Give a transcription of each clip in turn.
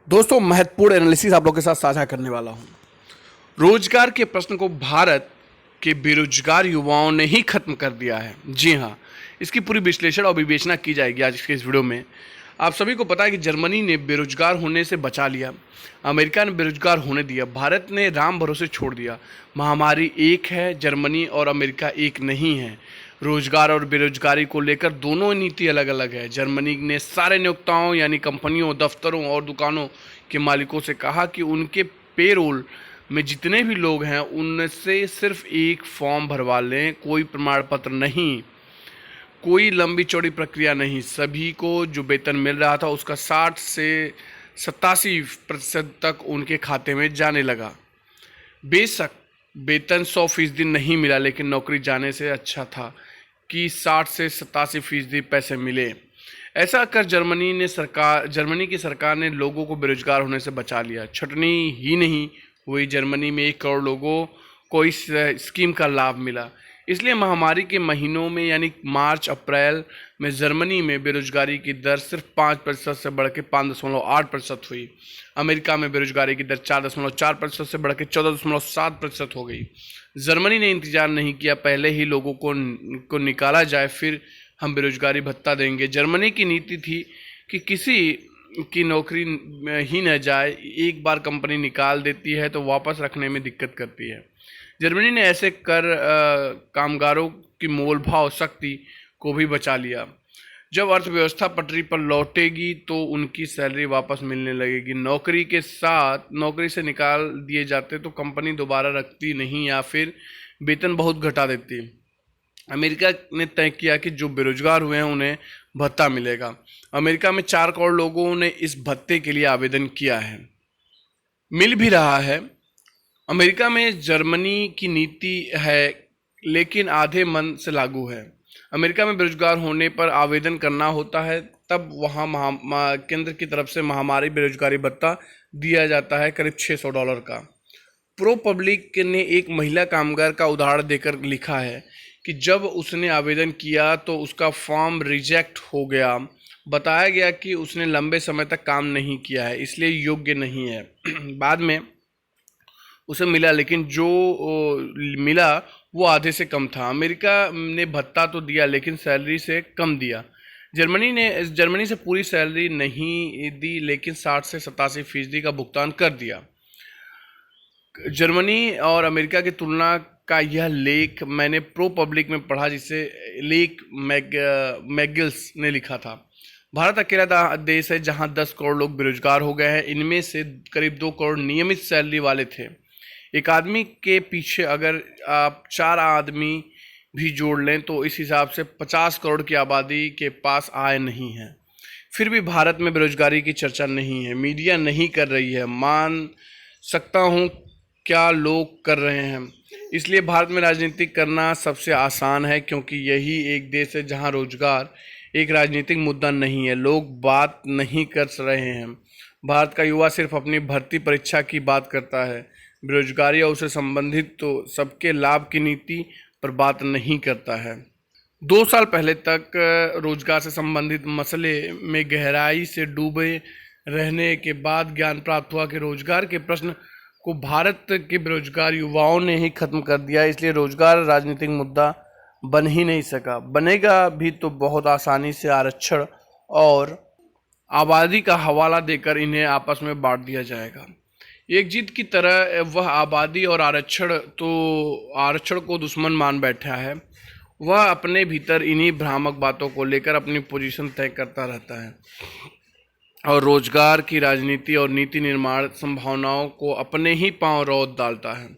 दोस्तों, महत्वपूर्ण एनालिसिस आप लोग के साथ साझा करने वाला हूं। रोजगार के प्रश्न को भारत के बेरोजगार युवाओं ने ही खत्म कर दिया है। जी हाँ, इसकी पूरी विश्लेषण और विवेचना की जाएगी आज के इस वीडियो में। आप सभी को पता है कि जर्मनी ने बेरोजगार होने से बचा लिया, अमेरिका ने बेरोजगार होने दिया, भारत ने राम भरोसे छोड़ दिया। महामारी एक है, जर्मनी और अमेरिका एक नहीं है। रोजगार और बेरोजगारी को लेकर दोनों नीति अलग अलग है। जर्मनी ने सारे नियोक्ताओं यानी कंपनियों, दफ्तरों और दुकानों के मालिकों से कहा कि उनके पेरोल में जितने भी लोग हैं उनसे सिर्फ एक फॉर्म भरवा लें, कोई प्रमाण पत्र नहीं, कोई लंबी चौड़ी प्रक्रिया नहीं। सभी को जो वेतन मिल रहा था उसका 60 से 87% तक उनके खाते में जाने लगा। बेशक वेतन 100% नहीं मिला, लेकिन नौकरी जाने से अच्छा था कि 60 से 87% पैसे मिले। ऐसा कर जर्मनी की सरकार ने लोगों को बेरोजगार होने से बचा लिया। छटनी ही नहीं हुई, जर्मनी में 1 करोड़ लोगों को इस स्कीम का लाभ मिला। इसलिए महामारी के महीनों में यानी मार्च अप्रैल में जर्मनी में बेरोजगारी की दर सिर्फ 5% से बढ़ के 5.8% हुई। अमेरिका में बेरोजगारी की दर 4.4% से बढ़ के 14.7% हो गई। जर्मनी ने इंतजार नहीं किया, पहले ही लोगों को निकाला जाए, फिर हम बेरोजगारी भत्ता देंगे। जर्मनी की नीति थी कि किसी की नौकरी ही न जाए, एक बार कंपनी निकाल देती है तो वापस रखने में दिक्कत करती है। जर्मनी ने ऐसे कर कामगारों की मोलभाव शक्ति को भी बचा लिया। जब अर्थव्यवस्था पटरी पर लौटेगी तो उनकी सैलरी वापस मिलने लगेगी। नौकरी से निकाल दिए जाते तो कंपनी दोबारा रखती नहीं या फिर वेतन बहुत घटा देती। अमेरिका ने तय किया कि जो बेरोजगार हुए हैं उन्हें भत्ता मिलेगा। अमेरिका में 4 करोड़ लोगों ने इस भत्ते के लिए आवेदन किया है, मिल भी रहा है। अमेरिका में जर्मनी की नीति है लेकिन आधे मन से लागू है। अमेरिका में बेरोजगार होने पर आवेदन करना होता है, तब वहाँ केंद्र की तरफ से महामारी बेरोजगारी भत्ता दिया जाता है, करीब $600 का। प्रो पब्लिक ने एक महिला कामगार का उदाहरण देकर लिखा है कि जब उसने आवेदन किया तो उसका फॉर्म रिजेक्ट हो गया। बताया गया कि उसने लंबे समय तक काम नहीं किया है, इसलिए योग्य नहीं है। बाद में उसे मिला, लेकिन जो मिला वो आधे से कम था। अमेरिका ने भत्ता तो दिया लेकिन सैलरी से कम दिया। जर्मनी से पूरी सैलरी नहीं दी, लेकिन 60 से 87% का भुगतान कर दिया। जर्मनी और अमेरिका की तुलना का यह लेख मैंने प्रो पब्लिक में पढ़ा, जिसे लेख मैगिल्स ने लिखा था। भारत अकेला देश है जहां 10 करोड़ लोग बेरोजगार हो गए हैं। इनमें से करीब 2 करोड़ नियमित सैलरी वाले थे। एक आदमी के पीछे अगर आप 4 आदमी भी जोड़ लें तो इस हिसाब से 50 करोड़ की आबादी के पास आय नहीं है। फिर भी भारत में बेरोजगारी की चर्चा नहीं है, मीडिया नहीं कर रही है। मान सकता हूँ क्या लोग कर रहे हैं। इसलिए भारत में राजनीति करना सबसे आसान है, क्योंकि यही एक देश है जहाँ रोजगार एक राजनीतिक मुद्दा नहीं है। लोग बात नहीं कर रहे हैं। भारत का युवा सिर्फ अपनी भर्ती परीक्षा की बात करता है। बेरोजगारी और उससे संबंधित तो सबके लाभ की नीति पर बात नहीं करता है। 2 साल पहले तक रोजगार से संबंधित मसले में गहराई से डूबे रहने के बाद ज्ञान प्राप्त हुआ कि रोजगार के प्रश्न को भारत के बेरोजगार युवाओं ने ही खत्म कर दिया। इसलिए रोजगार राजनीतिक मुद्दा बन ही नहीं सका। बनेगा भी तो बहुत आसानी से आरक्षण और आबादी का हवाला देकर इन्हें आपस में बांट दिया जाएगा। एक जीत की तरह वह आबादी और आरक्षण को दुश्मन मान बैठा है। वह अपने भीतर इन्हीं भ्रामक बातों को लेकर अपनी पोजीशन तय करता रहता है और रोजगार की राजनीति और नीति निर्माण संभावनाओं को अपने ही पांव रौंद डालता है।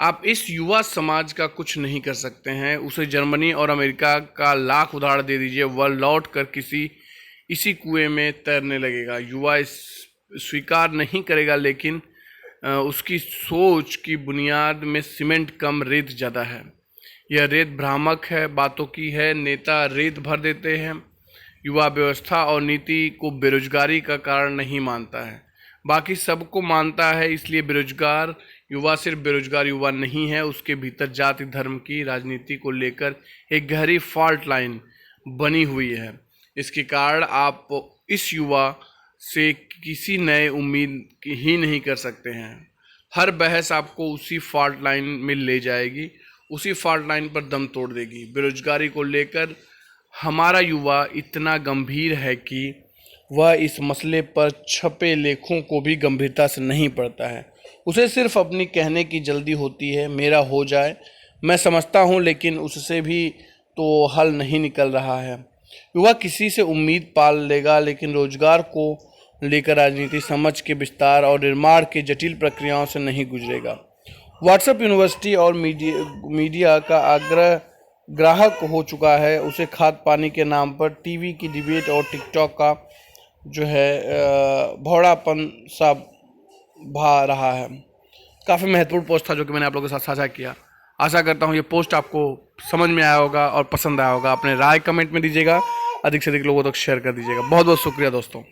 आप इस युवा समाज का कुछ नहीं कर सकते हैं। उसे जर्मनी और अमेरिका का लाख उदाहरण दे दीजिए, वह लौट कर इसी कुएं में तैरने लगेगा। युवा स्वीकार नहीं करेगा, लेकिन उसकी सोच की बुनियाद में सीमेंट कम, रेत ज़्यादा है। यह रेत भ्रामक है, बातों की है। नेता रेत भर देते हैं। युवा व्यवस्था और नीति को बेरोजगारी का कारण नहीं मानता है, बाकी सबको मानता है। इसलिए बेरोजगार युवा सिर्फ बेरोजगार युवा नहीं है, उसके भीतर जाति धर्म की राजनीति को लेकर एक गहरी फॉल्ट लाइन बनी हुई है। इसके कारण आप इस युवा से किसी नए उम्मीद ही नहीं कर सकते हैं। हर बहस आपको उसी फॉल्ट लाइन में ले जाएगी, उसी फॉल्ट लाइन पर दम तोड़ देगी। बेरोजगारी को लेकर हमारा युवा इतना गंभीर है कि वह इस मसले पर छपे लेखों को भी गंभीरता से नहीं पढ़ता है। उसे सिर्फ अपनी कहने की जल्दी होती है, मेरा हो जाए। मैं समझता हूँ, लेकिन उससे भी तो हल नहीं निकल रहा है। युवा किसी से उम्मीद पाल लेगा, लेकिन रोजगार को लेकर राजनीति समझ के विस्तार और निर्माण के जटिल प्रक्रियाओं से नहीं गुजरेगा। व्हाट्सएप यूनिवर्सिटी और मीडिया का आग्रह ग्राहक हो चुका है। उसे खाद पानी के नाम पर टीवी की डिबेट और टिकटॉक का जो है भौड़ापन सा भा रहा है। काफ़ी महत्वपूर्ण पोस्ट था जो कि मैंने आप लोगों के साथ साझा किया। आशा करता हूँ ये पोस्ट आपको समझ में आया होगा और पसंद आया होगा। अपने राय कमेंट में दीजिएगा, अधिक से अधिक लोगों तक शेयर कर दीजिएगा। बहुत बहुत शुक्रिया दोस्तों।